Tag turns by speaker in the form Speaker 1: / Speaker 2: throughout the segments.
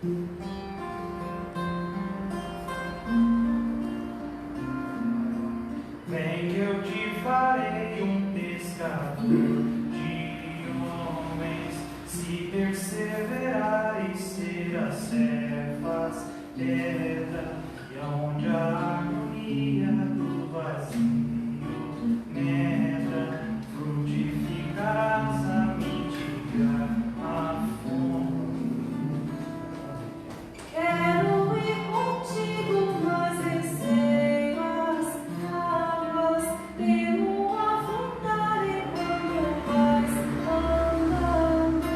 Speaker 1: Vem que eu te farei um pescador de homens, se perseverares serás cefas, pedra, e onde a harmonia do vazio medra, frutificarás a mitigar a fome.
Speaker 2: Quero ir contigo, mas receio as águas, temo afundar enquanto vais andando.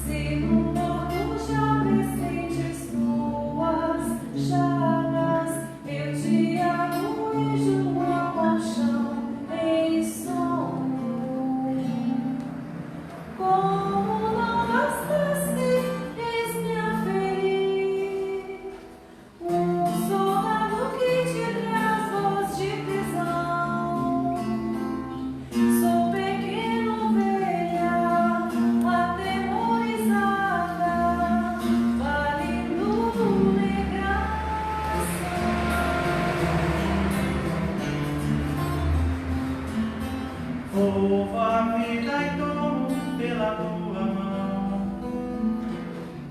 Speaker 2: Se no morro já presentes tuas chagas, eu te arruejo ao chão em sonho. Como não bastasse, eis-me a ferir, soldado que te traz voz de prisão. Sou pequena ovelha, atemorizada, valendo negação.
Speaker 1: Roubo a vida e tomo pela tua mão.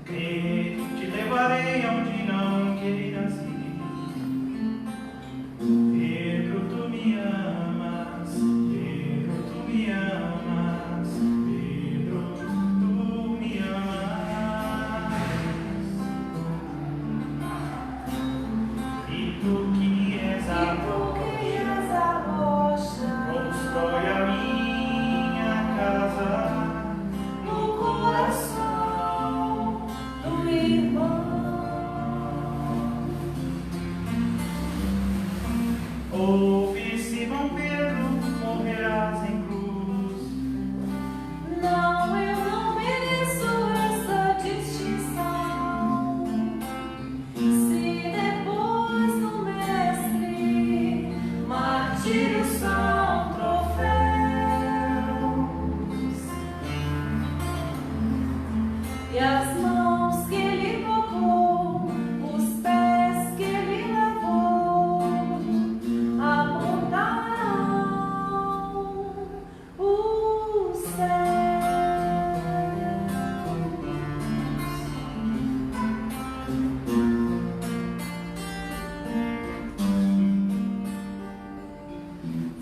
Speaker 1: Que te levarei onde não queiras ir. Pedro, tu me amas. Pedro, tu me amas. Pedro, tu me amas. E tu que és a rocha, constrói a minha casa
Speaker 2: No coração do irmão.
Speaker 1: Ouve, Simão Pedro, morrerás em cruz.
Speaker 2: Não, eu não mereço essa distinção. Se depois do mestre, martírios são troféus. E as mãos que ele tocou, os pés que ele lavou, apontarão os céus.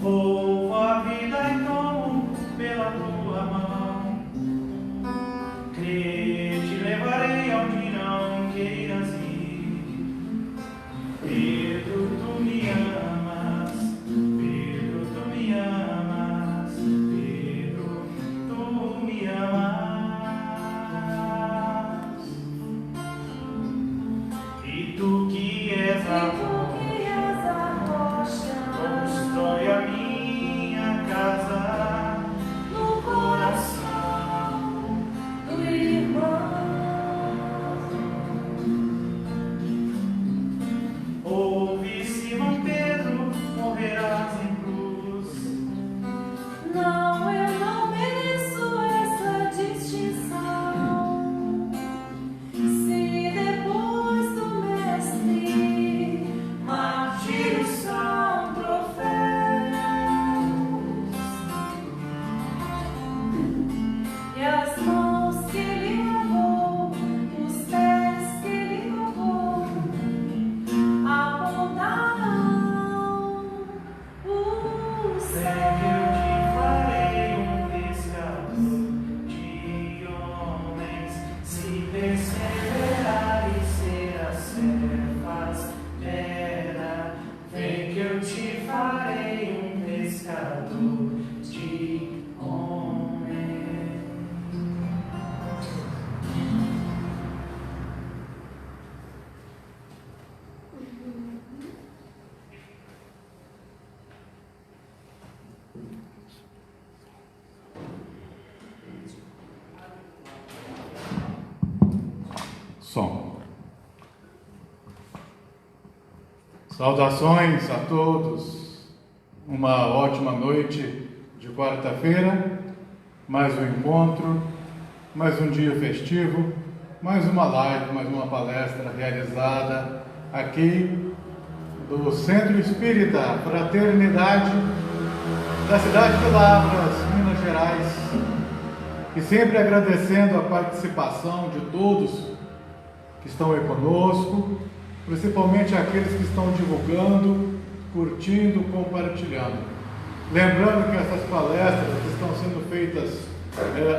Speaker 1: Roubo a vida e tomo pela tua mão. Que te levarei onde não queiras ir. Pedro, tu me amas. Pedro, tu me amas. Pedro, tu me amas. E tu que és a constrói a minha casa
Speaker 2: No coração do irmão.
Speaker 1: Ouve, Simão Pedro, morrerás em cruz.
Speaker 2: Não, eu não mereço essa distinção. Se depois do mestre, martírios são troféus. E as mãos que ele lavou, os pés que ele lavou, apontarão os
Speaker 1: Vem que eu te
Speaker 2: céus.
Speaker 1: farei um pescador de homens, se perseverares serás cefas, pedra. Vem que eu te farei um pescador de homens.
Speaker 3: Som. Saudações a todos. Uma ótima noite de quarta-feira. Mais um encontro, mais um dia festivo, mais uma live, mais uma palestra realizada aqui do Centro Espírita Fraternidade da cidade de Lavras, Minas Gerais, e sempre agradecendo a participação de todos que estão aí conosco, principalmente aqueles que estão divulgando, curtindo, compartilhando. Lembrando que essas palestras estão sendo feitas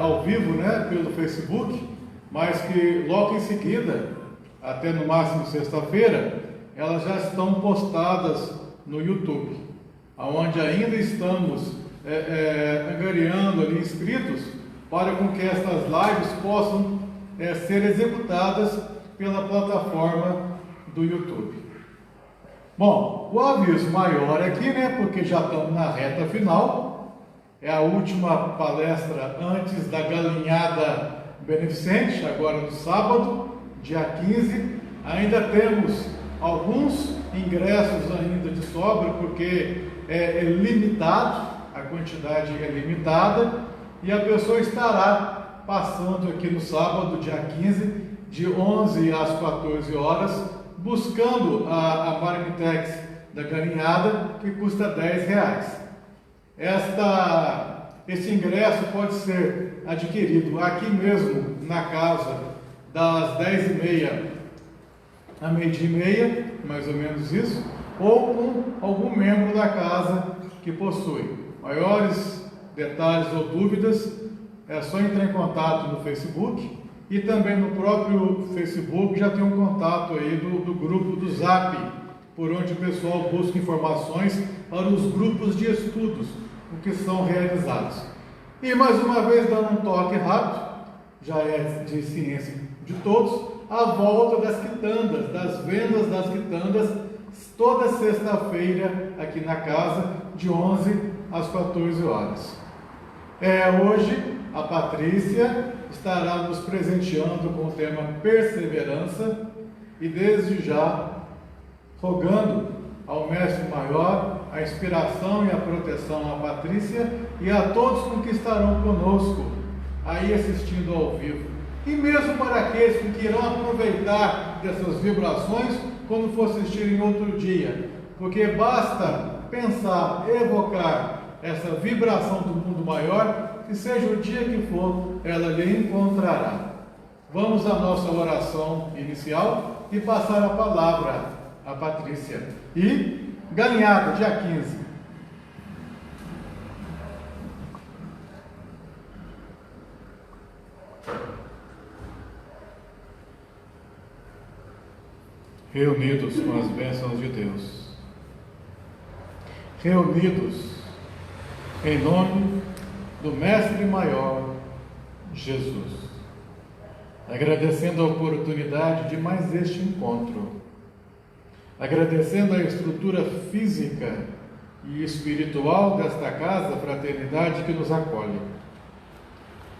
Speaker 3: ao vivo, né, pelo Facebook, mas que logo em seguida, até no máximo sexta-feira, elas já estão postadas no YouTube, onde ainda estamos angariando ali inscritos para com que essas lives possam ser executadas pela plataforma do YouTube. Bom, o aviso maior aqui, né, porque já estamos na reta final, é a última palestra antes da galinhada beneficente, agora no sábado, dia 15, ainda temos alguns ingressos ainda de sobra, porque é limitado, a quantidade é limitada, e a pessoa estará passando aqui no sábado, dia 15, de 11 às 14 horas, buscando a Marmitex da galinhada, que custa R$10. Esse ingresso pode ser adquirido aqui mesmo na casa, das 10h30 a meio-dia e meia, mais ou menos isso, ou com algum membro da casa que possui. Maiores detalhes ou dúvidas, é só entrar em contato no Facebook, e também no próprio Facebook já tem um contato aí do grupo do Zap, por onde o pessoal busca informações para os grupos de estudos, o que são realizados. E mais uma vez, dando um toque rápido, já é de ciência de todos, a volta das quitandas, das vendas das quitandas, toda sexta-feira aqui na casa, de 11 às 14 horas. Hoje, a Patrícia estará nos presenteando com o tema perseverança, e desde já rogando ao Mestre Maior a inspiração e a proteção à Patrícia e a todos com que estarão conosco aí assistindo ao vivo, e mesmo para aqueles que irão aproveitar dessas vibrações quando for assistir em outro dia, porque basta pensar, evocar essa vibração do mundo maior, que seja o dia que for, ela lhe encontrará. Vamos à nossa oração inicial e passar a palavra à Patrícia. E galinhada, dia 15. Reunidos com as bênçãos de Deus, reunidos em nome do Mestre Maior, Jesus, agradecendo a oportunidade de mais este encontro, agradecendo a estrutura física e espiritual desta casa, fraternidade que nos acolhe,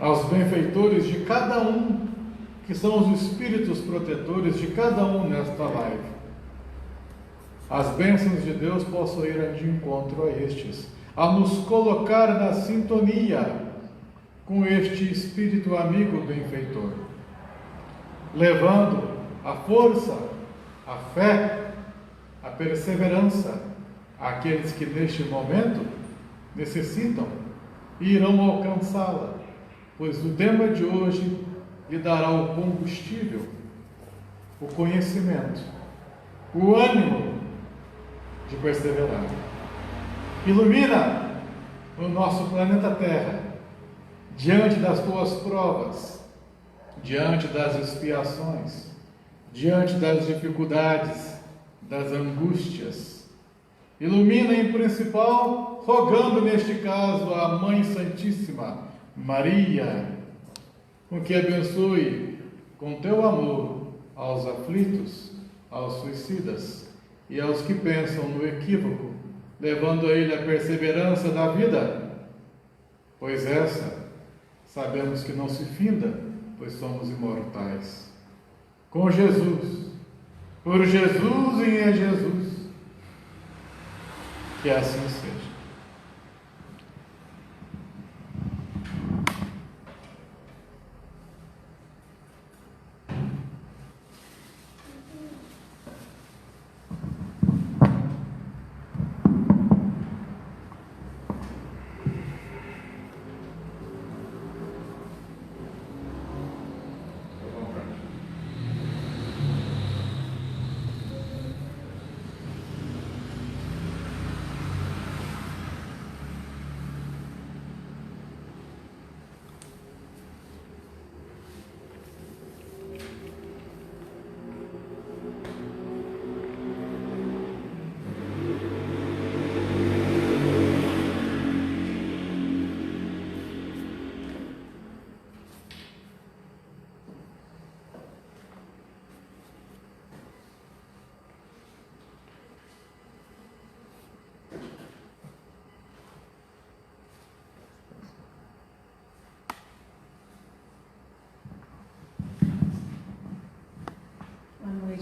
Speaker 3: aos benfeitores de cada um, que são os espíritos protetores de cada um nesta live. As bênçãos de Deus possam ir de encontro a estes, a nos colocar na sintonia com este espírito amigo benfeitor, levando a força, a fé, a perseverança àqueles que neste momento necessitam e irão alcançá-la, pois o tema de hoje lhe dará o combustível, o conhecimento, o ânimo de perseverar. Ilumina o nosso planeta Terra diante das tuas provas, diante das expiações, diante das dificuldades, das angústias. Ilumina em principal, rogando neste caso a Mãe Santíssima, Maria, com que abençoe com teu amor aos aflitos, aos suicidas e aos que pensam no equívoco, levando a ele a perseverança da vida, pois essa sabemos que não se finda, pois somos imortais. Com Jesus, por Jesus e em Jesus, que assim seja.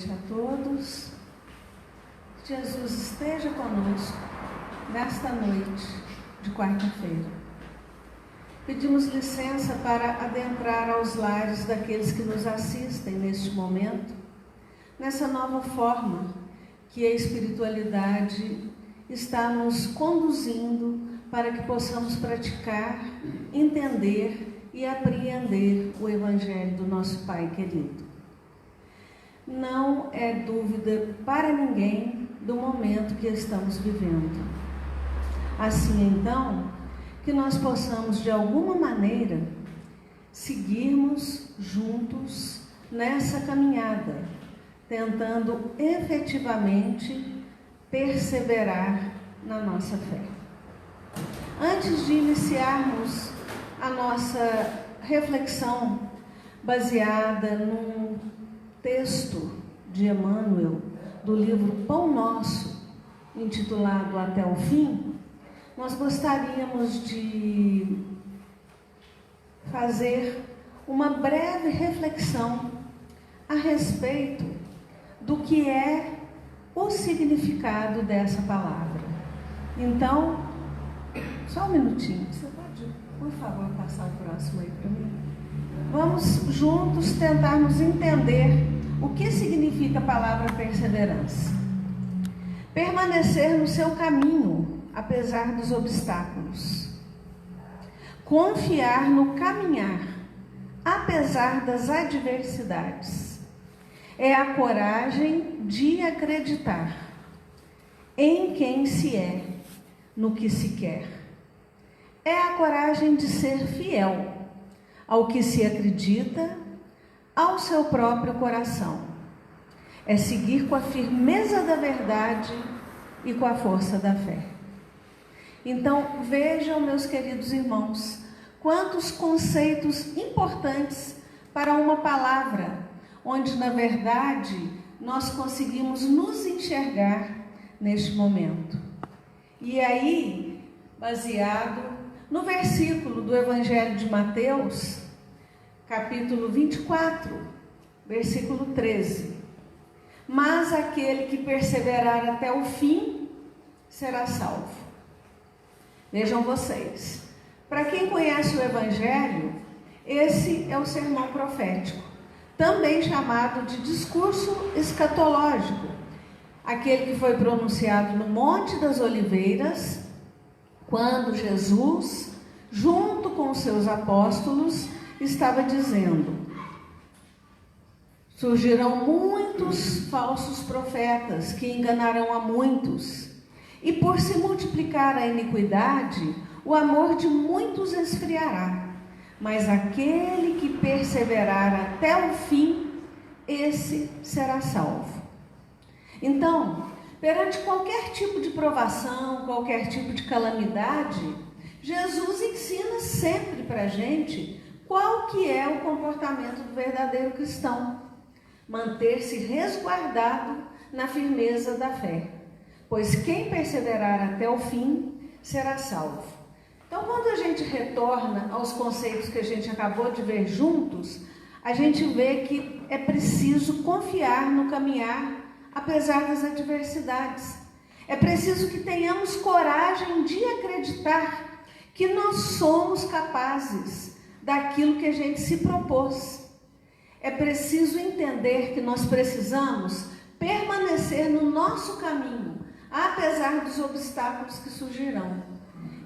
Speaker 4: noite a todos. Jesus esteja conosco nesta noite de quarta-feira. Pedimos licença para adentrar aos lares daqueles que nos assistem neste momento, nessa nova forma que a espiritualidade está nos conduzindo para que possamos praticar, entender e apreender o Evangelho do nosso Pai querido. Não é dúvida para ninguém do momento que estamos vivendo. Assim, então, que nós possamos, de alguma maneira, seguirmos juntos nessa caminhada, tentando efetivamente perseverar na nossa fé. Antes de iniciarmos a nossa reflexão baseada num texto de Emmanuel, do livro Pão Nosso, intitulado Até o Fim, nós gostaríamos de fazer uma breve reflexão a respeito do que é o significado dessa palavra. Então, só um minutinho, você pode, por favor, passar o próximo aí para mim? Vamos juntos tentarmos entender o que significa a palavra perseverança. Permanecer no seu caminho, apesar dos obstáculos. Confiar no caminhar, apesar das adversidades. É a coragem de acreditar em quem se é, no que se quer. É a coragem de ser fiel ao que se acredita, ao seu próprio coração. É seguir com a firmeza da verdade e com a força da fé. Então, vejam, meus queridos irmãos, quantos conceitos importantes para uma palavra, onde, na verdade, nós conseguimos nos enxergar neste momento. E aí, baseado no versículo do Evangelho de Mateus, capítulo 24, versículo 13. Mas aquele que perseverar até o fim será salvo. Vejam vocês, para quem conhece o Evangelho, esse é o sermão profético, também chamado de discurso escatológico, aquele que foi pronunciado no Monte das Oliveiras, quando Jesus, junto com os seus apóstolos, estava dizendo: surgirão muitos falsos profetas que enganarão a muitos, e por se multiplicar a iniquidade, o amor de muitos esfriará. Mas aquele que perseverar até o fim, esse será salvo. Então, perante qualquer tipo de provação, qualquer tipo de calamidade, Jesus ensina sempre para a gente qual que é o comportamento do verdadeiro cristão. Manter-se resguardado na firmeza da fé, pois quem perseverar até o fim será salvo. Então, quando a gente retorna aos conceitos que a gente acabou de ver juntos, a gente vê que é preciso confiar no caminhar, apesar das adversidades. É preciso que tenhamos coragem de acreditar que nós somos capazes daquilo que a gente se propôs. É preciso entender que nós precisamos permanecer no nosso caminho, apesar dos obstáculos que surgirão.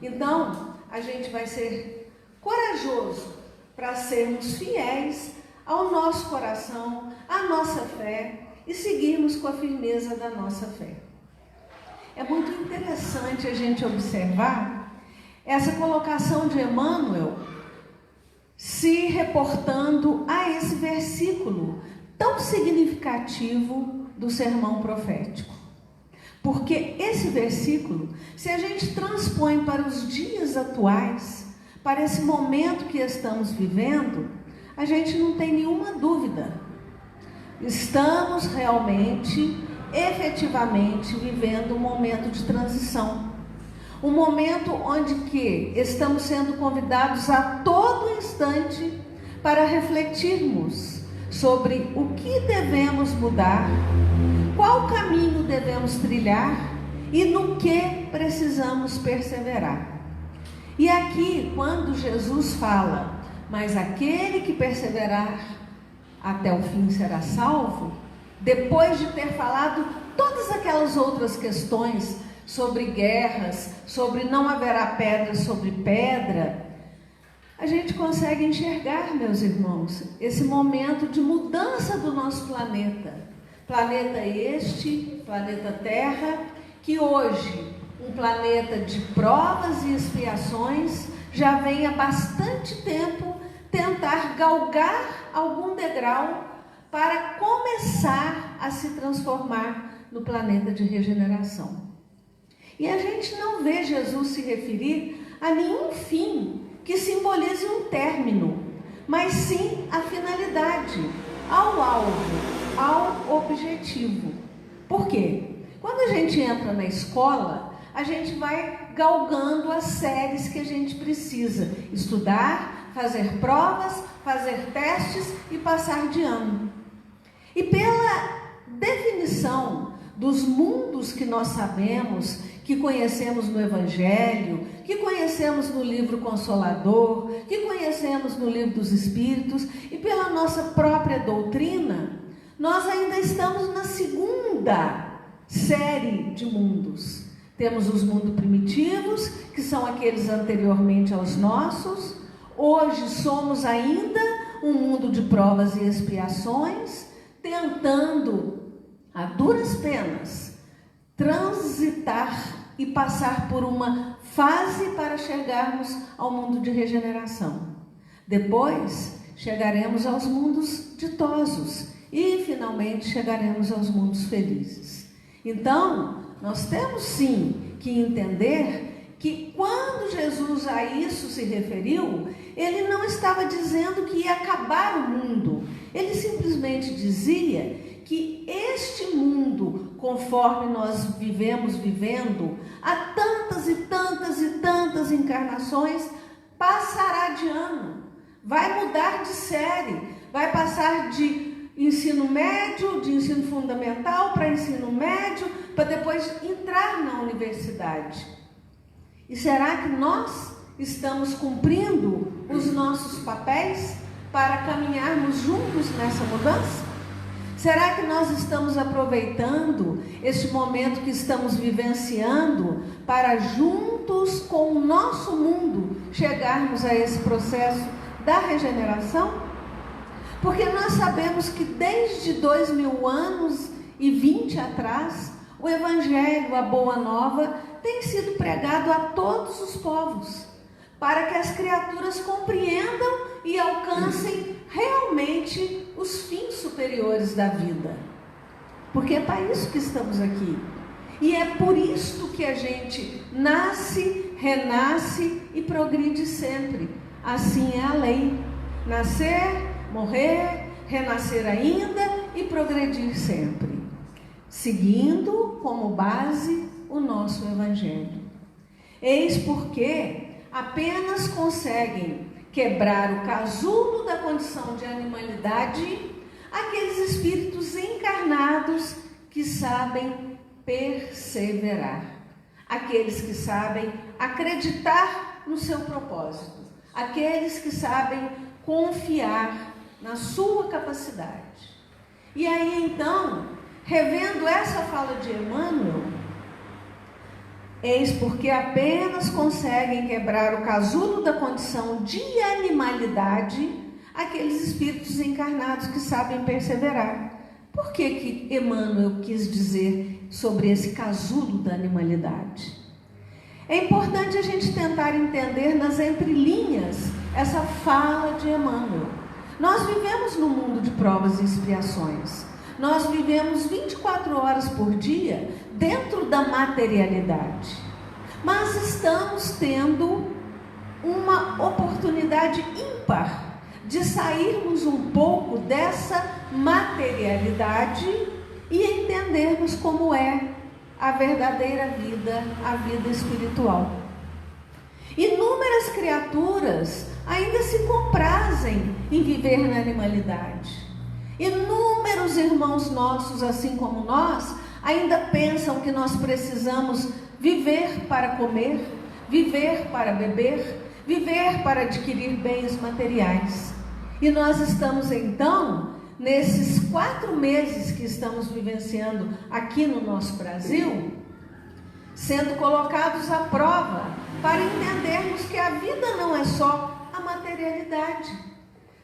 Speaker 4: Então, a gente vai ser corajoso para sermos fiéis ao nosso coração, à nossa fé e seguirmos com a firmeza da nossa fé. É muito interessante a gente observar essa colocação de Emmanuel se reportando a esse versículo tão significativo do sermão profético. Porque esse versículo, se a gente transpõe para os dias atuais, para esse momento que estamos vivendo, a gente não tem nenhuma dúvida. Estamos realmente, efetivamente, vivendo um momento de transição. Um momento onde que estamos sendo convidados a todo instante para refletirmos sobre o que devemos mudar, qual caminho devemos trilhar e no que precisamos perseverar. E aqui, quando Jesus fala, mas aquele que perseverar até o fim será salvo, depois de ter falado todas aquelas outras questões sobre guerras, sobre não haverá pedra sobre pedra, a gente consegue enxergar, meus irmãos, esse momento de mudança do nosso planeta. Planeta este, planeta Terra, que hoje, um planeta de provas e expiações, já vem há bastante tempo tentar galgar algum degrau para começar a se transformar no planeta de regeneração. E a gente não vê Jesus se referir a nenhum fim que simbolize um término, mas sim a finalidade, ao alvo, ao objetivo. Por quê? Quando a gente entra na escola, a gente vai galgando as séries que a gente precisa estudar, fazer provas, fazer testes e passar de ano. E pela definição dos mundos que nós sabemos, que conhecemos no Evangelho, que conhecemos no livro Consolador, que conhecemos no livro dos Espíritos e pela nossa própria doutrina, nós ainda estamos na segunda série de mundos. Temos os mundos primitivos, que são aqueles anteriormente aos nossos. Hoje somos ainda um mundo de provas e expiações, tentando, a duras penas, transitar e passar por uma fase para chegarmos ao mundo de regeneração. Depois, chegaremos aos mundos ditosos e, finalmente, chegaremos aos mundos felizes. Então, nós temos sim que entender que quando Jesus a isso se referiu, ele não estava dizendo que ia acabar o mundo. Ele simplesmente dizia que este mundo, conforme nós vivendo, há tantas e tantas e tantas encarnações, passará de ano, vai mudar de série, vai passar de ensino médio, de ensino fundamental para ensino médio, para depois entrar na universidade. E será que nós estamos cumprindo os nossos papéis para caminharmos juntos nessa mudança? Será que nós estamos aproveitando este momento que estamos vivenciando para juntos com o nosso mundo chegarmos a esse processo da regeneração? Porque nós sabemos que desde 2000 anos e 20 atrás, o Evangelho, a Boa Nova, tem sido pregado a todos os povos, para que as criaturas compreendam e alcancem realmente os fins superiores da vida. Porque é para isso que estamos aqui. E é por isso que a gente nasce, renasce e progride sempre. Assim é a lei. Nascer, morrer, renascer ainda e progredir sempre. Seguindo como base o nosso Evangelho. Eis porque apenas conseguem quebrar o casulo da condição de animalidade aqueles espíritos encarnados que sabem perseverar, aqueles que sabem acreditar no seu propósito, aqueles que sabem confiar na sua capacidade. E aí então, revendo essa fala de Emmanuel, eis porque apenas conseguem quebrar o casulo da condição de animalidade aqueles espíritos encarnados que sabem perseverar. Por que Emmanuel quis dizer sobre esse casulo da animalidade? É importante a gente tentar entender nas entrelinhas essa fala de Emmanuel. Nós vivemos num mundo de provas e expiações. Nós vivemos 24 horas por dia dentro da materialidade. Mas estamos tendo uma oportunidade ímpar de sairmos um pouco dessa materialidade e entendermos como é a verdadeira vida, a vida espiritual. Inúmeras criaturas ainda se comprazem em viver na animalidade. Inúmeros irmãos nossos, assim como nós, ainda pensam que nós precisamos viver para comer, viver para beber, viver para adquirir bens materiais. E nós estamos então, nesses 4 meses que estamos vivenciando aqui no nosso Brasil, sendo colocados à prova para entendermos que a vida não é só a materialidade.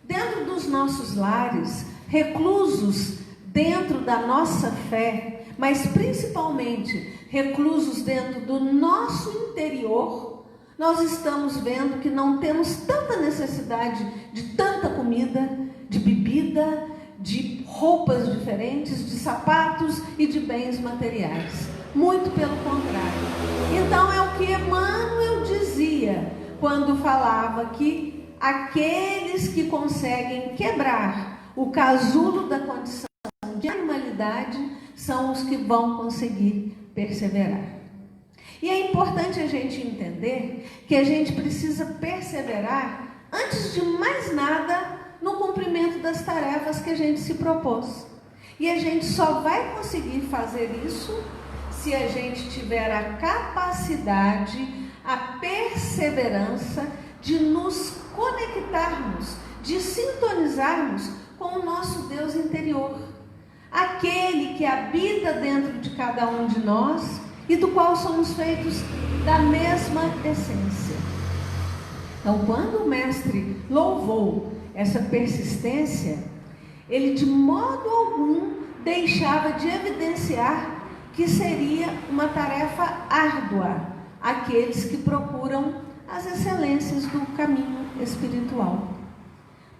Speaker 4: Dentro dos nossos lares, reclusos dentro da nossa fé, mas principalmente reclusos dentro do nosso interior, nós estamos vendo que não temos tanta necessidade de tanta comida, de bebida, de roupas diferentes, de sapatos e de bens materiais. Muito pelo contrário. Então é o que Emmanuel dizia quando falava que aqueles que conseguem quebrar o casulo da condição de animalidade são os que vão conseguir perseverar. E é importante a gente entender que a gente precisa perseverar, antes de mais nada, no cumprimento das tarefas que a gente se propôs. E a gente só vai conseguir fazer isso se a gente tiver a capacidade, a perseverança de nos conectarmos, de sintonizarmos com o nosso Deus interior, aquele que habita dentro de cada um de nós e do qual somos feitos da mesma essência. Então, quando o mestre louvou essa persistência, ele de modo algum deixava de evidenciar que seria uma tarefa árdua aqueles que procuram as excelências do caminho espiritual.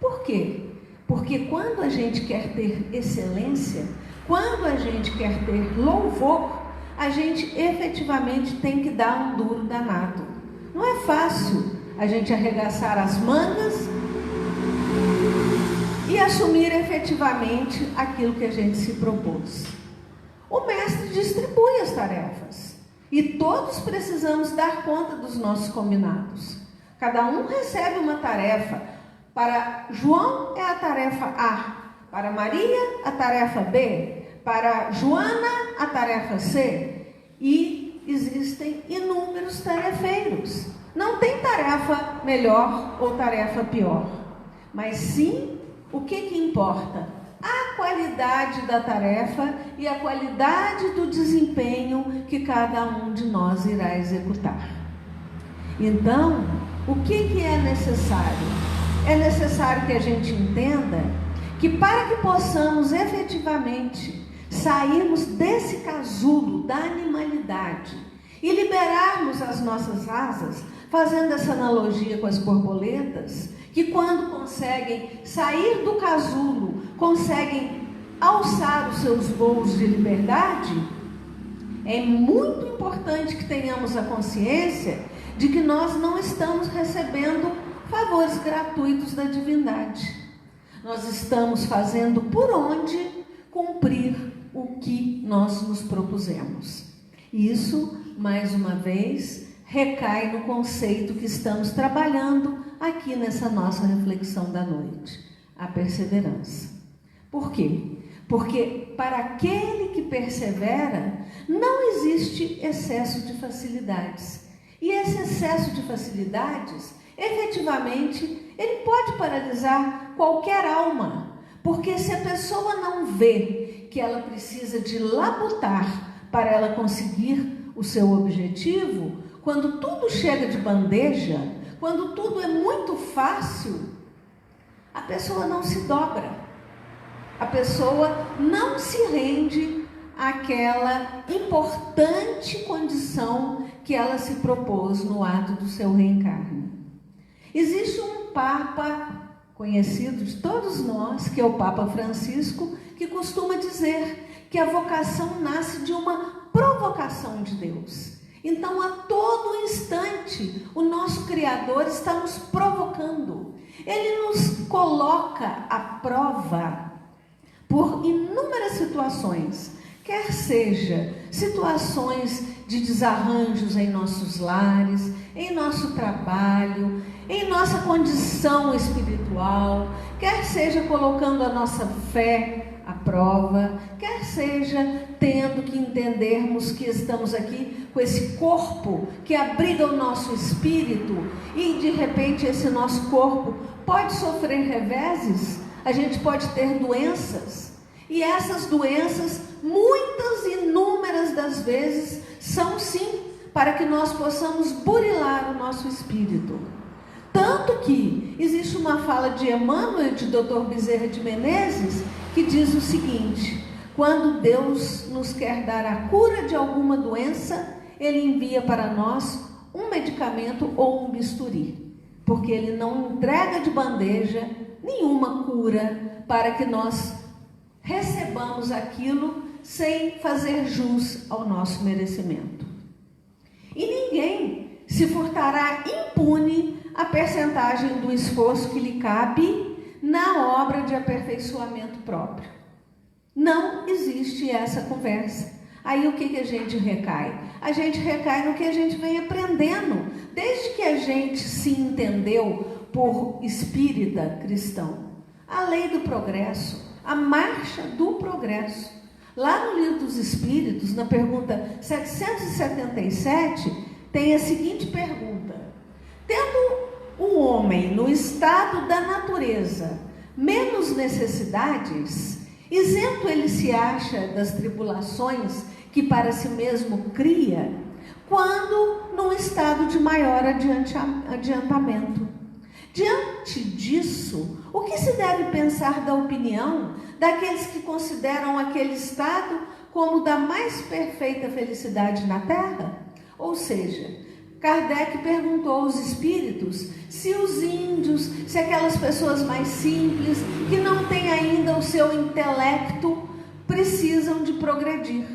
Speaker 4: Por quê? Porque quando a gente quer ter excelência, quando a gente quer ter louvor, a gente efetivamente tem que dar um duro danado. Não é fácil a gente arregaçar as mangas e assumir efetivamente aquilo que a gente se propôs. O mestre distribui as tarefas e todos precisamos dar conta dos nossos combinados. Cada um recebe uma tarefa. Para João é a tarefa A, para Maria a tarefa B, para Joana a tarefa C, e existem inúmeros tarefeiros. Não tem tarefa melhor ou tarefa pior, mas sim o que importa? A qualidade da tarefa e a qualidade do desempenho que cada um de nós irá executar. Então, o que é necessário? É necessário que a gente entenda que para que possamos efetivamente sairmos desse casulo da animalidade e liberarmos as nossas asas, fazendo essa analogia com as borboletas, que quando conseguem sair do casulo, conseguem alçar os seus voos de liberdade, é muito importante que tenhamos a consciência de que nós não estamos recebendo favores gratuitos da divindade. Nós estamos fazendo por onde cumprir o que nós nos propusemos. Isso, mais uma vez, recai no conceito que estamos trabalhando aqui nessa nossa reflexão da noite, a perseverança. Por quê? Porque para aquele que persevera, não existe excesso de facilidades. E esse excesso de facilidades, efetivamente, ele pode paralisar qualquer alma, porque se a pessoa não vê que ela precisa de labutar para ela conseguir o seu objetivo, quando tudo chega de bandeja, quando tudo é muito fácil, a pessoa não se dobra, a pessoa não se rende àquela importante condição que ela se propôs no ato do seu reencarne. Existe um Papa conhecido de todos nós, que é o Papa Francisco, que costuma dizer que a vocação nasce de uma provocação de Deus. Então, a todo instante, o nosso Criador está nos provocando. Ele nos coloca à prova por inúmeras situações quer seja situações de desarranjos em nossos lares, em nosso trabalho, em nossa condição espiritual, quer seja colocando a nossa fé à prova, quer seja tendo que entendermos que estamos aqui com esse corpo que abriga o nosso espírito e de repente esse nosso corpo pode sofrer reveses, a gente pode ter doenças e essas doenças, muitas e inúmeras das vezes, são sim para que nós possamos burilar o nosso espírito. Tanto que existe uma fala de Emmanuel, de Dr. Bezerra de Menezes, que diz o seguinte: quando Deus nos quer dar a cura de alguma doença, Ele envia para nós um medicamento ou um bisturi, porque Ele não entrega de bandeja nenhuma cura para que nós recebamos aquilo sem fazer jus ao nosso merecimento. E ninguém se furtará impune a percentagem do esforço que lhe cabe na obra de aperfeiçoamento próprio. Não existe essa conversa. Aí o que a gente recai? A gente recai no que a gente vem aprendendo, desde que a gente se entendeu por espírita cristão. A lei do progresso, a marcha do progresso. Lá no Livro dos Espíritos, na pergunta 777, tem a seguinte pergunta: tendo o homem no estado da natureza menos necessidades, isento ele se acha das tribulações que para si mesmo cria, quando num estado de maior adiantamento. Diante disso, o que se deve pensar da opinião daqueles que consideram aquele estado como da mais perfeita felicidade na Terra? Ou seja, Kardec perguntou aos espíritos se os índios, se aquelas pessoas mais simples, que não têm ainda o seu intelecto, precisam de progredir.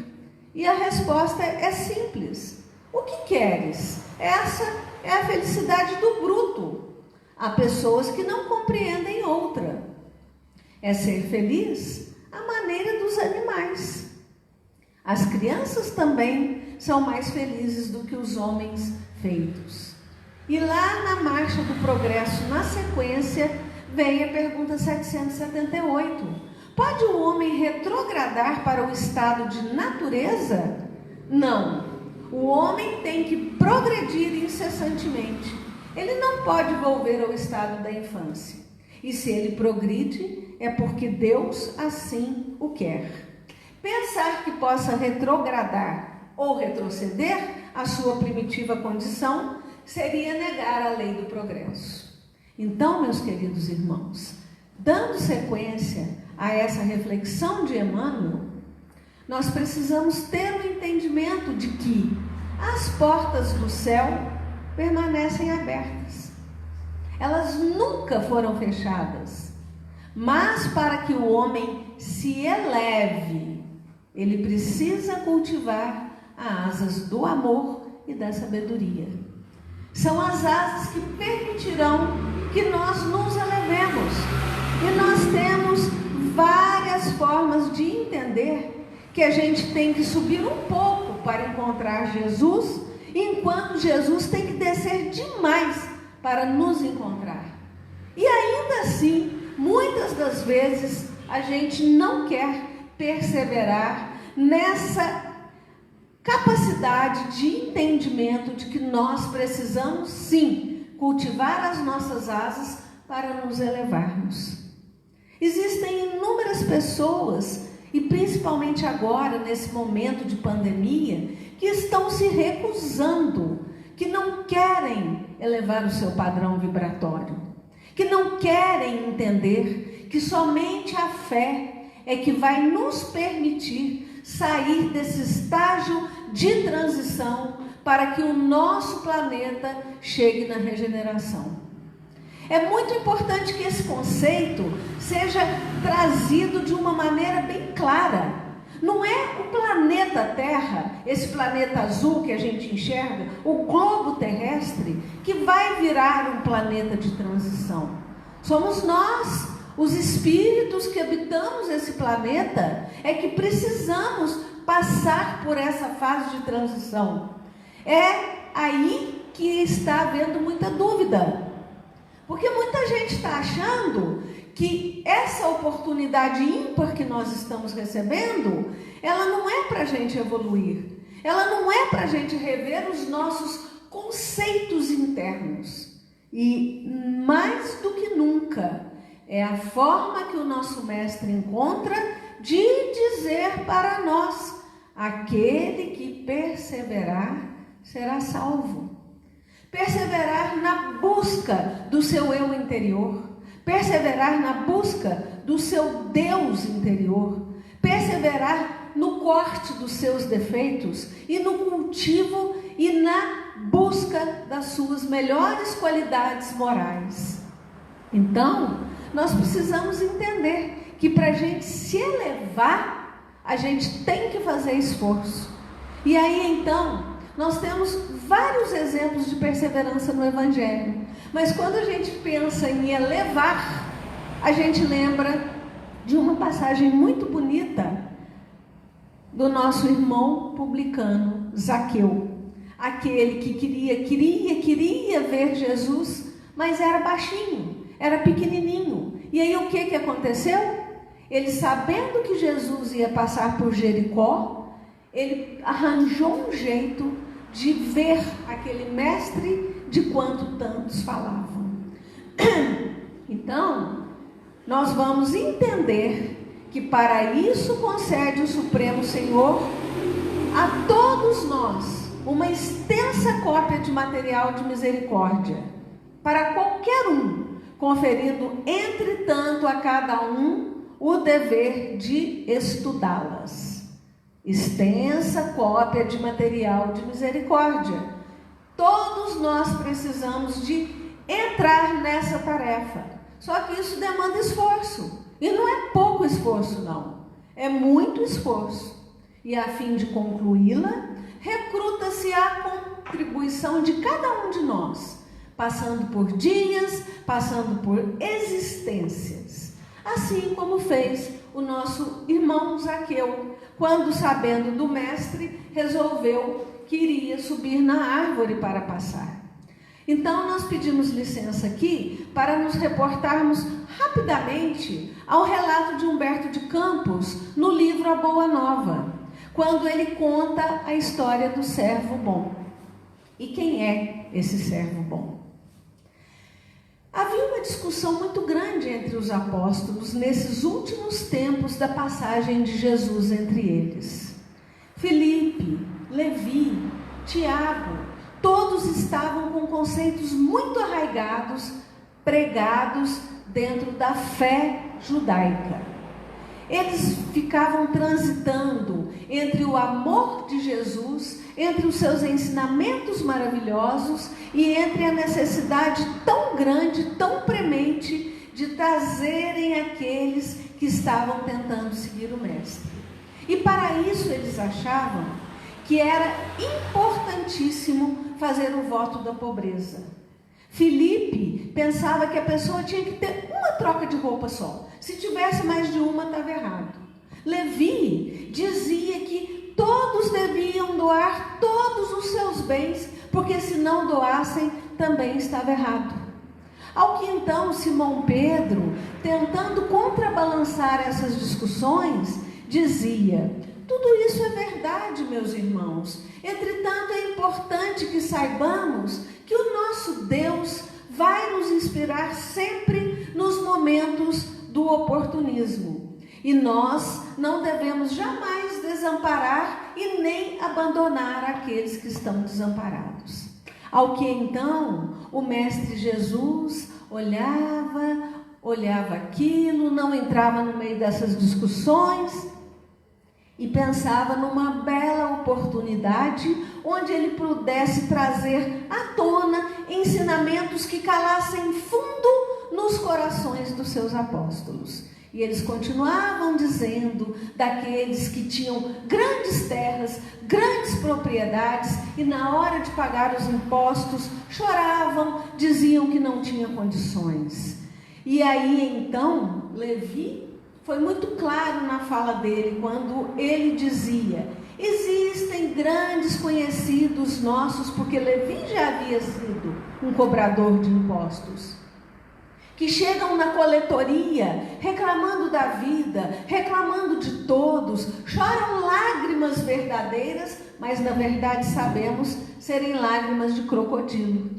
Speaker 4: E a resposta é simples: o que queres? Essa é a felicidade do bruto. Há pessoas que não compreendem outra. É ser feliz à maneira dos animais. As crianças também são mais felizes do que os homens feitos. E lá na marcha do progresso, na sequência, vem a pergunta 778. Pode o homem retrogradar para o estado de natureza? Não. O homem tem que progredir incessantemente. Ele não pode volver ao estado da infância. E se ele progride, é porque Deus assim o quer. Pensar que possa retrogradar ou retroceder à sua primitiva condição seria negar a lei do progresso. Então, meus queridos irmãos, dando sequência a essa reflexão de Emmanuel, nós precisamos ter o entendimento de que as portas do céu permanecem abertas. Elas nunca foram fechadas. Mas para que o homem se eleve, ele precisa cultivar as asas do amor e da sabedoria. São as asas que permitirão que nós nos elevemos. E nós temos várias formas de entender que a gente tem que subir um pouco para encontrar Jesus, enquanto Jesus tem que descer demais para nos encontrar. E ainda assim, muitas das vezes, a gente não quer perseverar nessa capacidade de entendimento de que nós precisamos, sim, cultivar as nossas asas para nos elevarmos. Existem inúmeras pessoas, e principalmente agora, nesse momento de pandemia, que estão se recusando, que não querem elevar o seu padrão vibratório, que não querem entender que somente a fé é que vai nos permitir sair desse estágio de transição para que o nosso planeta chegue na regeneração. É muito importante que esse conceito seja trazido de uma maneira bem clara. Não é o planeta Terra, esse planeta azul que a gente enxerga, o globo terrestre, que vai virar um planeta de transição. Somos nós, os espíritos que habitamos esse planeta, é que precisamos passar por essa fase de transição. É aí que está havendo muita dúvida, porque muita gente está achando que essa oportunidade ímpar que nós estamos recebendo, ela não é para a gente evoluir, ela não é para a gente rever os nossos conceitos internos. E mais do que nunca, é a forma que o nosso mestre encontra de dizer para nós: aquele que perseverar será salvo. Perseverar na busca do seu eu interior, perseverar na busca do seu Deus interior, perseverar no corte dos seus defeitos e no cultivo e na busca das suas melhores qualidades morais. Então, nós precisamos entender que para a gente se elevar, a gente tem que fazer esforço. E aí então, nós temos vários exemplos de perseverança no Evangelho. Mas quando a gente pensa em elevar, a gente lembra de uma passagem muito bonita do nosso irmão publicano, Zaqueu. Aquele que queria ver Jesus, mas era baixinho, era pequenininho. E aí o que aconteceu? Ele, sabendo que Jesus ia passar por Jericó, ele arranjou um jeito de ver aquele mestre de quanto tantos falavam. Então, nós vamos entender que para isso concede o Supremo Senhor a todos nós uma extensa cópia de material de misericórdia, para qualquer um, conferindo, entretanto, a cada um o dever de estudá-las. Extensa cópia de material de misericórdia. Todos nós precisamos de entrar nessa tarefa. Só que isso demanda esforço. E não é pouco esforço, não. É muito esforço. E a fim de concluí-la, recruta-se a contribuição de cada um de nós, passando por dias, passando por existências. Assim como fez o nosso irmão Zaqueu, quando, sabendo do mestre, resolveu que iria subir na árvore para passar. Então, nós pedimos licença aqui para nos reportarmos rapidamente ao relato de Humberto de Campos no livro A Boa Nova, quando ele conta a história do servo bom. E quem é esse servo bom? Havia uma discussão muito grande entre os apóstolos nesses últimos tempos da passagem de Jesus entre eles. Filipe, Levi, Tiago, todos estavam com conceitos muito arraigados, pregados dentro da fé judaica. Eles ficavam transitando entre o amor de Jesus, entre os seus ensinamentos maravilhosos e entre a necessidade tão grande, tão premente de trazerem aqueles que estavam tentando seguir o Mestre. E para isso eles achavam que era importantíssimo fazer o voto da pobreza. Filipe pensava que a pessoa tinha que ter uma troca de roupa só. Se tivesse mais de uma, estava errado. Levi dizia que todos deviam doar todos os seus bens, porque se não doassem, também estava errado. Ao que então Simão Pedro, tentando contrabalançar essas discussões, dizia: tudo isso é verdade, meus irmãos. Entretanto, é importante que saibamos que o nosso Deus vai nos inspirar sempre nos momentos do oportunismo. E nós não devemos jamais desamparar e nem abandonar aqueles que estão desamparados. Ao que então o Mestre Jesus olhava aquilo, não entrava no meio dessas discussões e pensava numa bela oportunidade onde ele pudesse trazer à tona ensinamentos que calassem fundo nos corações dos seus apóstolos. E eles continuavam dizendo daqueles que tinham grandes terras, grandes propriedades e na hora de pagar os impostos choravam, diziam que não tinham condições. E aí então Levi foi muito claro na fala dele, quando ele dizia: existem grandes conhecidos nossos, porque Levi já havia sido um cobrador de impostos, que chegam na coletoria reclamando da vida, reclamando de todos, choram lágrimas verdadeiras, mas na verdade sabemos serem lágrimas de crocodilo.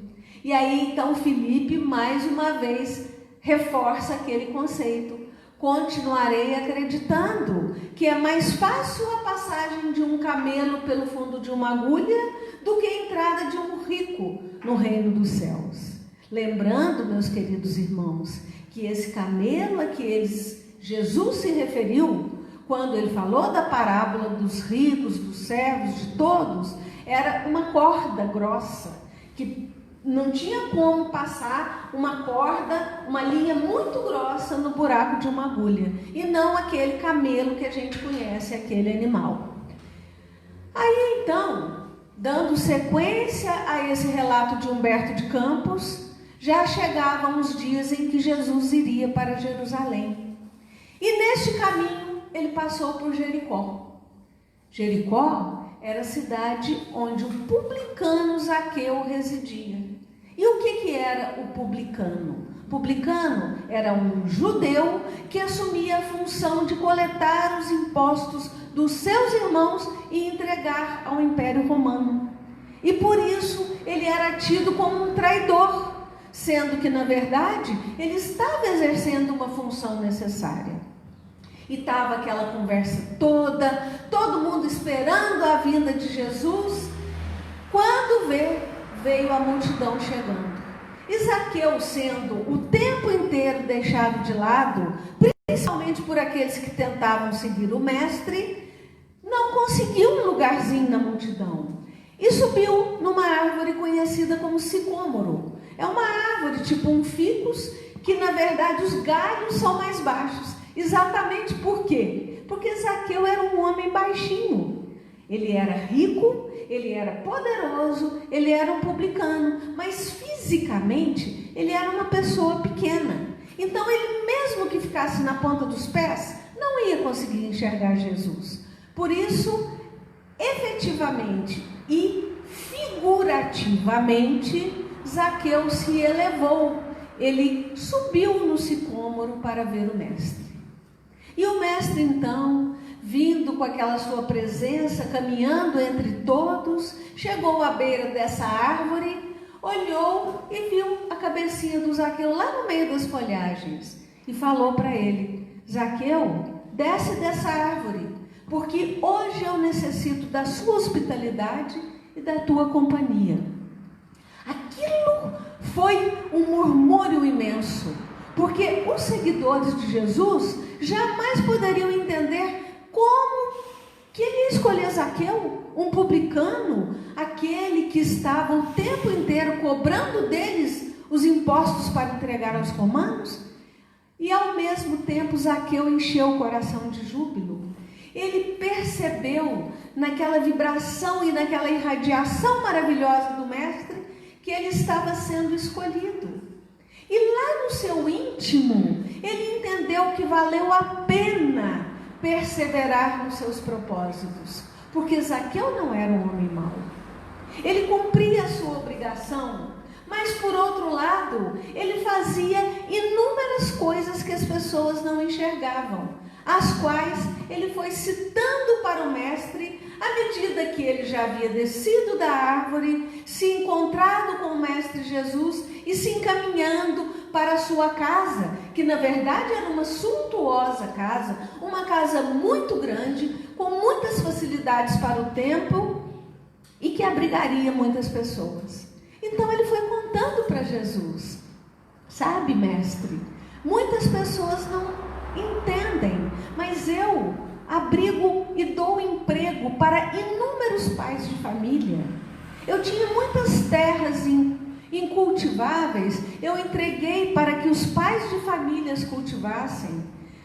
Speaker 4: E aí então Filipe mais uma vez reforça aquele conceito: continuarei acreditando que é mais fácil a passagem de um camelo pelo fundo de uma agulha do que a entrada de um rico no reino dos céus. Lembrando, meus queridos irmãos, que esse camelo a que Jesus se referiu, quando ele falou da parábola dos ricos, dos servos, de todos, era uma corda grossa, que não tinha como passar uma corda, uma linha muito grossa no buraco de uma agulha, e não aquele camelo que a gente conhece, aquele animal. Aí então, dando sequência a esse relato de Humberto de Campos, já chegavam os dias em que Jesus iria para Jerusalém. E neste caminho ele passou por Jericó. Jericó era a cidade onde o publicano Zaqueu residia. E o que era o publicano? Publicano era um judeu que assumia a função de coletar os impostos dos seus irmãos e entregar ao Império Romano. E por isso ele era tido como um traidor, sendo que, na verdade, ele estava exercendo uma função necessária. E estava aquela conversa toda, todo mundo esperando a vinda de Jesus, quando veio a multidão chegando. E Zaqueu, sendo o tempo inteiro deixado de lado, principalmente por aqueles que tentavam seguir o mestre, não conseguiu um lugarzinho na multidão. E subiu numa árvore conhecida como sicômoro. É uma árvore tipo um ficus, que na verdade os galhos são mais baixos. Exatamente por quê? Porque Zaqueu era um homem baixinho. Ele era rico, ele era poderoso, ele era um publicano, mas fisicamente ele era uma pessoa pequena. Então ele, mesmo que ficasse na ponta dos pés, não ia conseguir enxergar Jesus. Por isso, efetivamente e figurativamente, Zaqueu se elevou. Ele subiu no sicômoro para ver o mestre. E o mestre então, vindo com aquela sua presença, caminhando entre todos, chegou à beira dessa árvore, olhou e viu a cabecinha do Zaqueu lá no meio das folhagens e falou para ele: Zaqueu, desce dessa árvore, porque hoje eu necessito da sua hospitalidade e da tua companhia. Aquilo foi um murmúrio imenso, porque os seguidores de Jesus jamais poderiam entender como que ele ia escolher Zaqueu, um publicano, aquele que estava o tempo inteiro cobrando deles os impostos para entregar aos romanos. E ao mesmo tempo Zaqueu encheu o coração de júbilo. Ele percebeu naquela vibração e naquela irradiação maravilhosa do mestre que ele estava sendo escolhido. E lá no seu íntimo, ele entendeu que valeu a pena perseverar nos seus propósitos, porque Zaqueu não era um homem mau. Ele cumpria a sua obrigação, mas por outro lado, ele fazia inúmeras coisas que as pessoas não enxergavam, as quais ele foi citando para o mestre à medida que ele já havia descido da árvore, se encontrado com o mestre Jesus e se encaminhando para a sua casa, que na verdade era uma suntuosa casa, uma casa muito grande, com muitas facilidades para o tempo e que abrigaria muitas pessoas. Então ele foi contando para Jesus: sabe, mestre, muitas pessoas não entendem, mas eu abrigo e dou emprego para inúmeros pais de família. Eu tinha muitas terras incultiváveis, eu entreguei para que os pais de famílias cultivassem,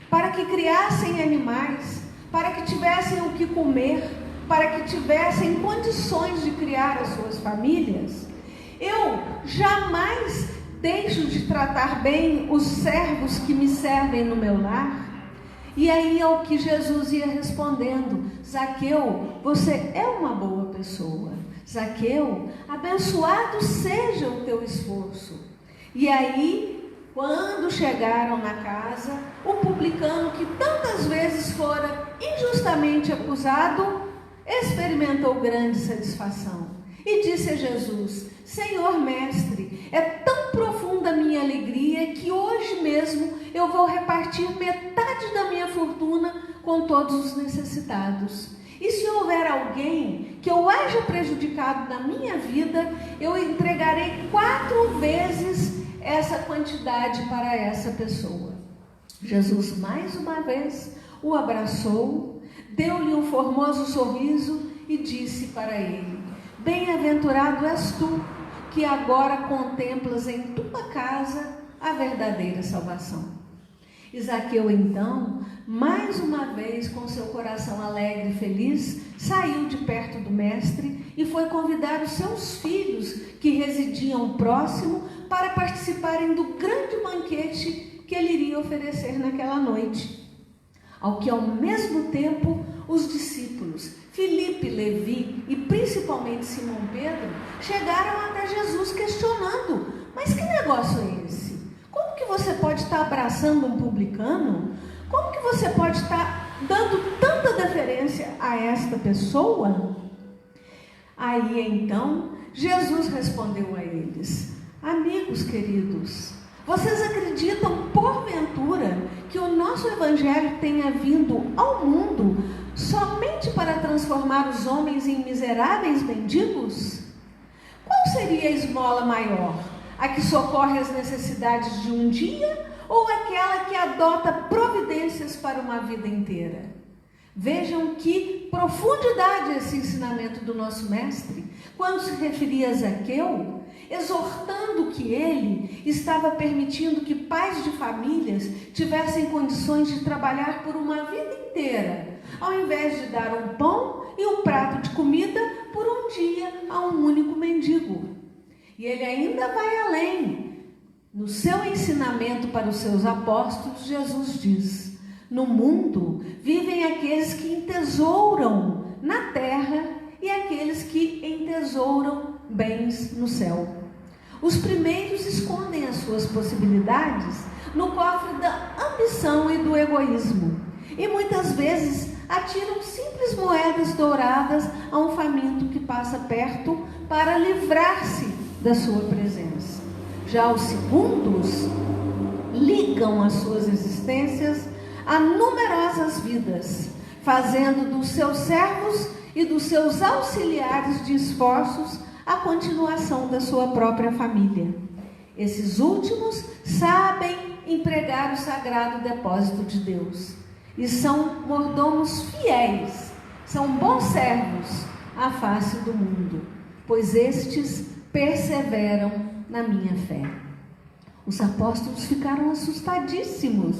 Speaker 4: para que criassem animais, para que tivessem o que comer, para que tivessem condições de criar as suas famílias. Eu jamais deixo de tratar bem os servos que me servem no meu lar. E aí é o que Jesus ia respondendo: Zaqueu, você é uma boa pessoa. Zaqueu, abençoado seja o teu esforço. E aí, quando chegaram na casa, o publicano, que tantas vezes fora injustamente acusado, experimentou grande satisfação e disse a Jesus: Senhor mestre, é tão profunda a minha alegria que hoje mesmo eu vou repartir metade da minha fortuna com todos os necessitados. E se houver alguém que eu haja prejudicado na minha vida, eu entregarei 4 vezes essa quantidade para essa pessoa. Jesus mais uma vez o abraçou, deu-lhe um formoso sorriso e disse para ele: Bem-aventurado és tu, que agora contemplas em tua casa a verdadeira salvação. Zaqueu, então, mais uma vez, com seu coração alegre e feliz, saiu de perto do mestre e foi convidar os seus filhos, que residiam próximo, para participarem do grande banquete que ele iria oferecer naquela noite. Ao que, ao mesmo tempo, os discípulos, Filipe, Levi e principalmente Simão Pedro, chegaram até Jesus questionando: mas que negócio é esse? Como que você pode estar abraçando um publicano? Como que você pode estar dando tanta deferência a esta pessoa? Aí então, Jesus respondeu a eles: Amigos queridos, vocês acreditam porventura que o nosso evangelho tenha vindo ao mundo somente para transformar os homens em miseráveis mendigos? Qual seria a esmola maior? A que socorre as necessidades de um dia ou aquela que adota providências para uma vida inteira? Vejam que profundidade esse ensinamento do nosso mestre, quando se referia a Zaqueu, exortando que ele estava permitindo que pais de famílias tivessem condições de trabalhar por uma vida inteira, ao invés de dar um pão e um prato de comida por um dia a um único mendigo. E ele ainda vai além. No seu ensinamento para os seus apóstolos, Jesus diz: no mundo vivem aqueles que entesouram na terra e aqueles que entesouram bens no céu. Os primeiros escondem as suas possibilidades no cofre da ambição e do egoísmo, e muitas vezes atiram simples moedas douradas a um faminto que passa perto para livrar-se da sua presença. Já os segundos ligam as suas existências a numerosas vidas, fazendo dos seus servos e dos seus auxiliares de esforços a continuação da sua própria família. Esses últimos sabem empregar o sagrado depósito de Deus e são mordomos fiéis, são bons servos à face do mundo, pois estes perseveram na minha fé. Os apóstolos ficaram assustadíssimos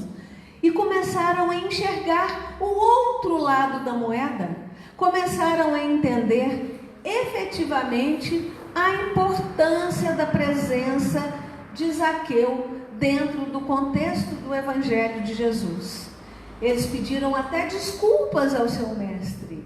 Speaker 4: e começaram a enxergar o outro lado da moeda, começaram a entender efetivamente a importância da presença de Zaqueu dentro do contexto do Evangelho de Jesus. Eles pediram até desculpas ao seu mestre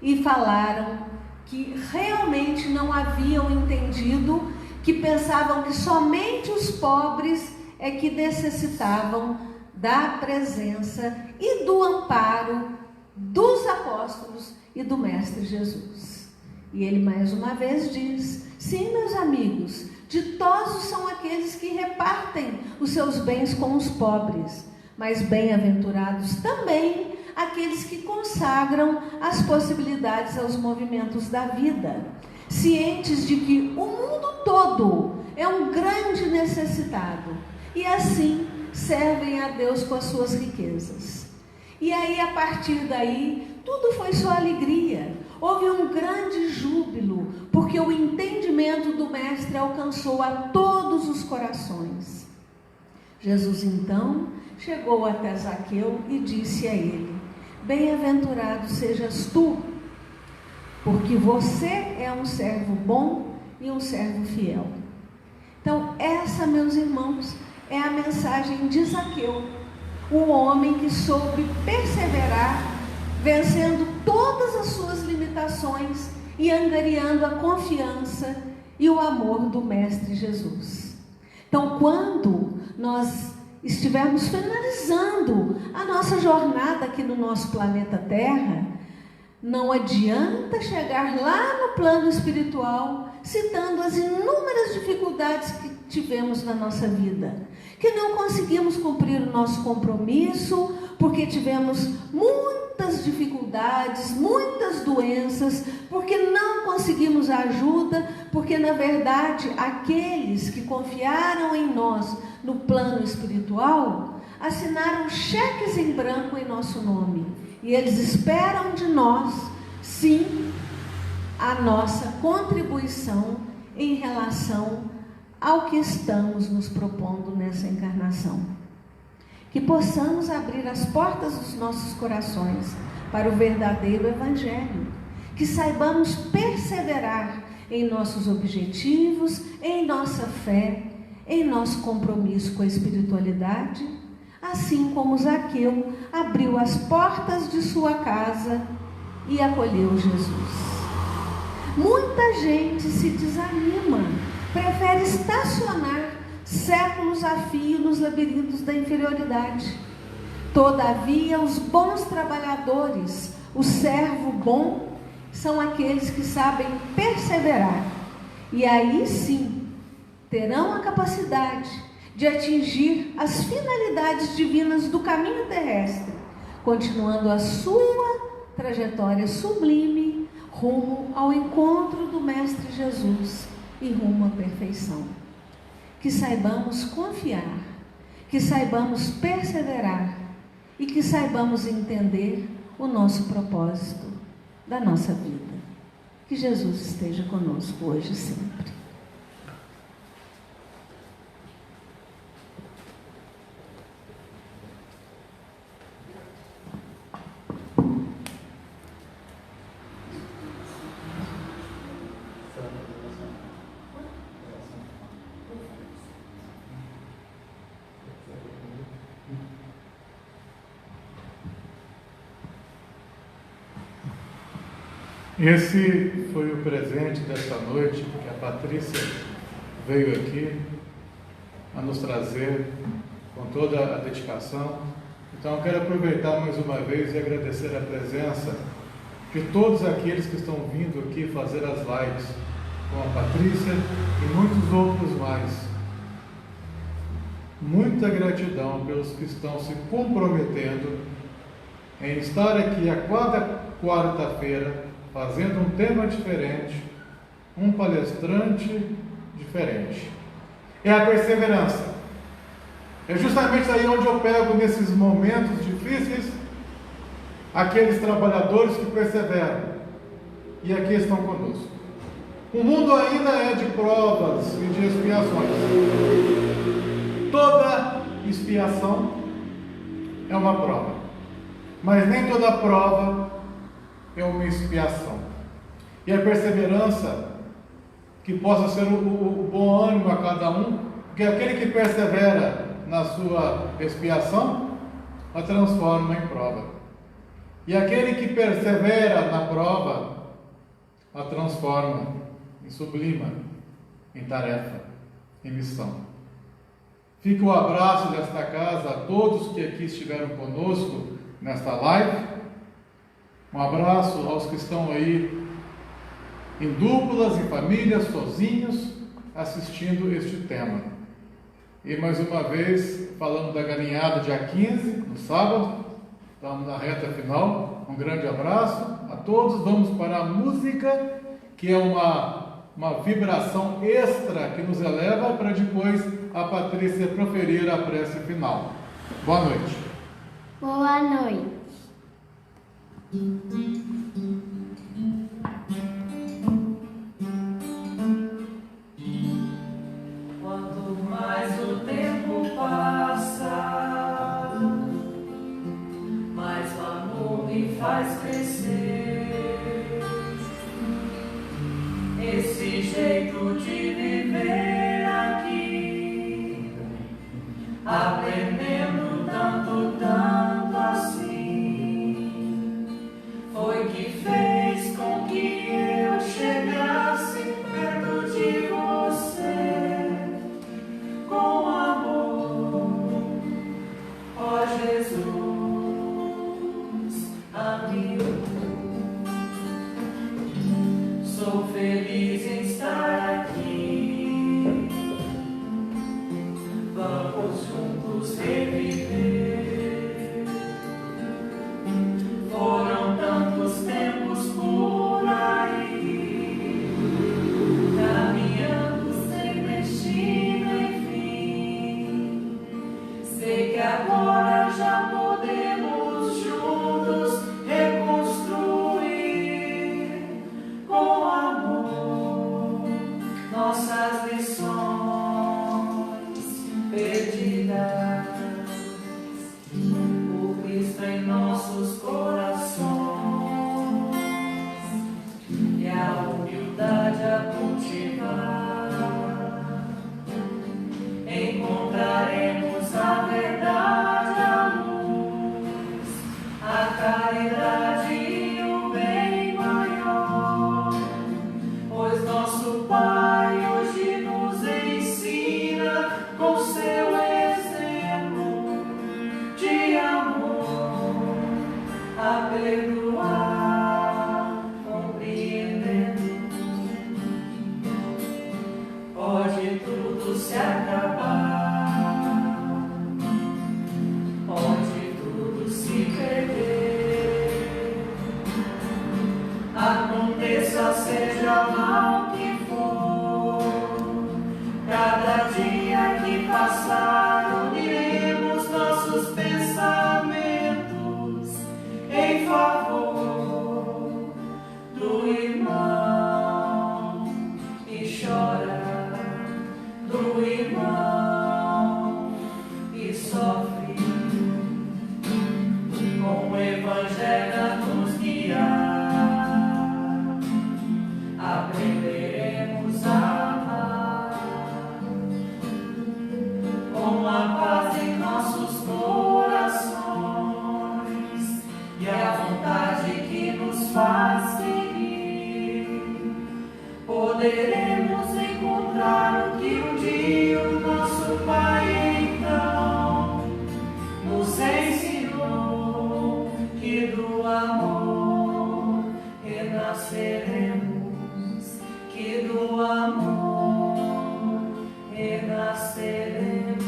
Speaker 4: e falaram que realmente não haviam entendido, que pensavam que somente os pobres é que necessitavam da presença e do amparo dos apóstolos e do Mestre Jesus. E ele mais uma vez diz: sim, meus amigos, ditosos são aqueles que repartem os seus bens com os pobres, mas bem-aventurados também aqueles que consagram as possibilidades aos movimentos da vida, cientes de que o mundo todo é um grande necessitado, e assim servem a Deus com as suas riquezas. E aí, a partir daí, tudo foi só alegria. Houve um grande júbilo, porque o entendimento do Mestre alcançou a todos os corações. Jesus, então, chegou até Zaqueu e disse a ele: bem-aventurado sejas tu, porque você é um servo bom e um servo fiel. Então, essa, meus irmãos, é a mensagem de Zaqueu. o homem que soube perseverar, vencendo todas as suas limitações e angariando a confiança e o amor do Mestre Jesus. Então, quando nós estivermos finalizando a nossa jornada aqui no nosso planeta Terra, não adianta chegar lá no plano espiritual citando as inúmeras dificuldades que tivemos na nossa vida, que não conseguimos cumprir o nosso compromisso, porque tivemos muitas dificuldades, muitas doenças, porque não conseguimos ajuda, porque na verdade aqueles que confiaram em nós no plano espiritual assinaram cheques em branco em nosso nome, e eles esperam de nós, sim, a nossa contribuição em relação ao que estamos nos propondo nessa encarnação. Que possamos abrir as portas dos nossos corações para o verdadeiro Evangelho, que saibamos perseverar em nossos objetivos, em nossa fé, em nosso compromisso com a espiritualidade, assim como Zaqueu abriu as portas de sua casa e acolheu Jesus. Muita gente se desanima, prefere estacionar séculos a fio nos labirintos da inferioridade. Todavia, os bons trabalhadores, o servo bom, são aqueles que sabem perseverar. E aí sim, terão a capacidade de atingir as finalidades divinas do caminho terrestre, continuando a sua trajetória sublime rumo ao encontro do Mestre Jesus e rumo à perfeição. Que saibamos confiar, que saibamos perseverar e que saibamos entender o nosso propósito da nossa vida. Que Jesus esteja conosco hoje e sempre.
Speaker 3: Esse foi o presente desta noite que a Patrícia veio aqui a nos trazer com toda a dedicação. Então eu quero aproveitar mais uma vez e agradecer a presença de todos aqueles que estão vindo aqui fazer as lives com a Patrícia e muitos outros mais. Muita gratidão pelos que estão se comprometendo em estar aqui a cada quarta-feira fazendo um tema diferente, um palestrante diferente. É a perseverança. É justamente aí onde eu pego nesses momentos difíceis aqueles trabalhadores que perseveram e aqui estão conosco. O mundo ainda é de provas e de expiações. Toda expiação é uma prova, mas nem toda prova é uma expiação. E a perseverança, que possa ser o bom ânimo a cada um, porque aquele que persevera na sua expiação, a transforma em prova. E aquele que persevera na prova, a transforma em sublima, em tarefa, em missão. Fica o abraço desta casa a todos que aqui estiveram conosco nesta live. Um abraço aos que estão aí em duplas, em famílias, sozinhos, assistindo este tema. E mais uma vez, falando da galinhada dia 15, no sábado, estamos na reta final. Um grande abraço a todos. Vamos para a música, que é uma vibração extra que nos eleva para depois a Patrícia proferir a prece final. Boa noite.
Speaker 5: Boa noite.
Speaker 2: Quanto mais o tempo passa, mais o amor me faz crescer. Esse jeito de viver aqui, aprendendo tanto tempo. amigo. Sou feliz em estar aqui. Vamos juntos reviver. Foram tantos tempos por aí, caminhando sem destino, enfim. Sei que agora já podemos juntos reconstruir com amor nossas lições perdidas. O Cristo em nossos corações e a humildade a cultivar. Encontraremos a verdade, a luz, a caridade e o bem maior. Pois nosso Pai hoje nos ensina com seu exemplo de amor a perdoar, compreendendo. Pode tudo se acabar, pode tudo se perder. Aconteça, seja lá o que for, cada dia que passar uniremos nossos pensamentos em favor do irmão que chora, do irmão que sofre, com o Evangelho a nos guiar. Aprenderemos a amar com a paz em nossos corações e a vontade que nos faz seguir. Poderemos encontrar o que um dia o nosso Pai então nos ensinou, que do amor renasceremos, que do amor renasceremos.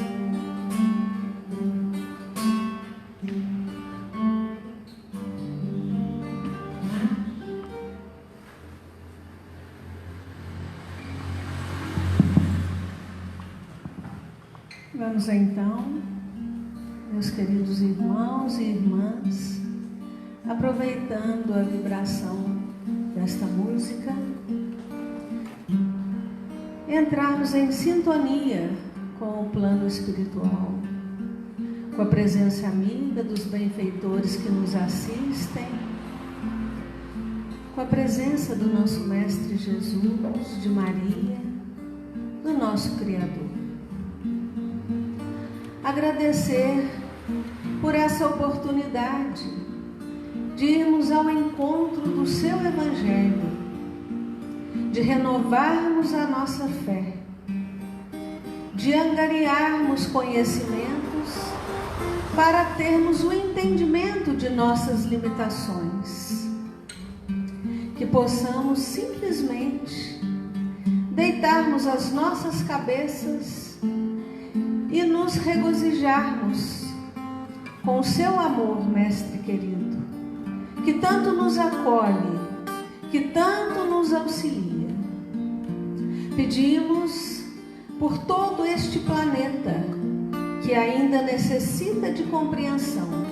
Speaker 4: Vamos então, meus queridos irmãos e irmãs, aproveitando a vibração desta música, entrarmos em sintonia com o plano espiritual, com a presença amiga dos benfeitores que nos assistem, com a presença do nosso Mestre Jesus, de Maria, do nosso Criador. Agradecer por essa oportunidade de irmos ao encontro do seu Evangelho, de renovarmos a nossa fé, de angariarmos conhecimentos para termos o entendimento de nossas limitações, que possamos simplesmente deitarmos as nossas cabeças e nos regozijarmos com o seu amor, Mestre querido, que tanto nos acolhe, que tanto nos auxilia. Pedimos por todo este planeta que ainda necessita de compreensão.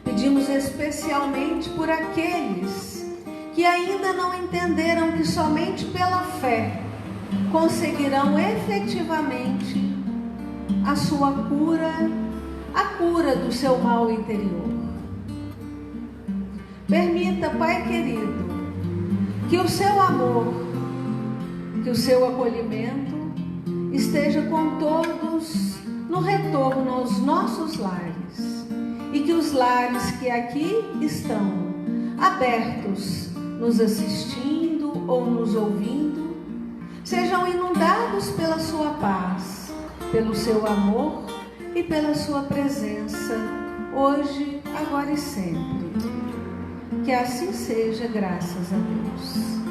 Speaker 4: Pedimos especialmente por aqueles que ainda não entenderam que somente pela fé conseguirão efetivamente a sua cura, a cura do seu mal interior. Permita, Pai querido, que o seu amor, que o seu acolhimento esteja com todos no retorno aos nossos lares, e que os lares que aqui estão abertos, nos assistindo ou nos ouvindo, sejam inundados pela sua paz, pelo seu amor e pela sua presença, hoje, agora e sempre. Que assim seja, graças a Deus.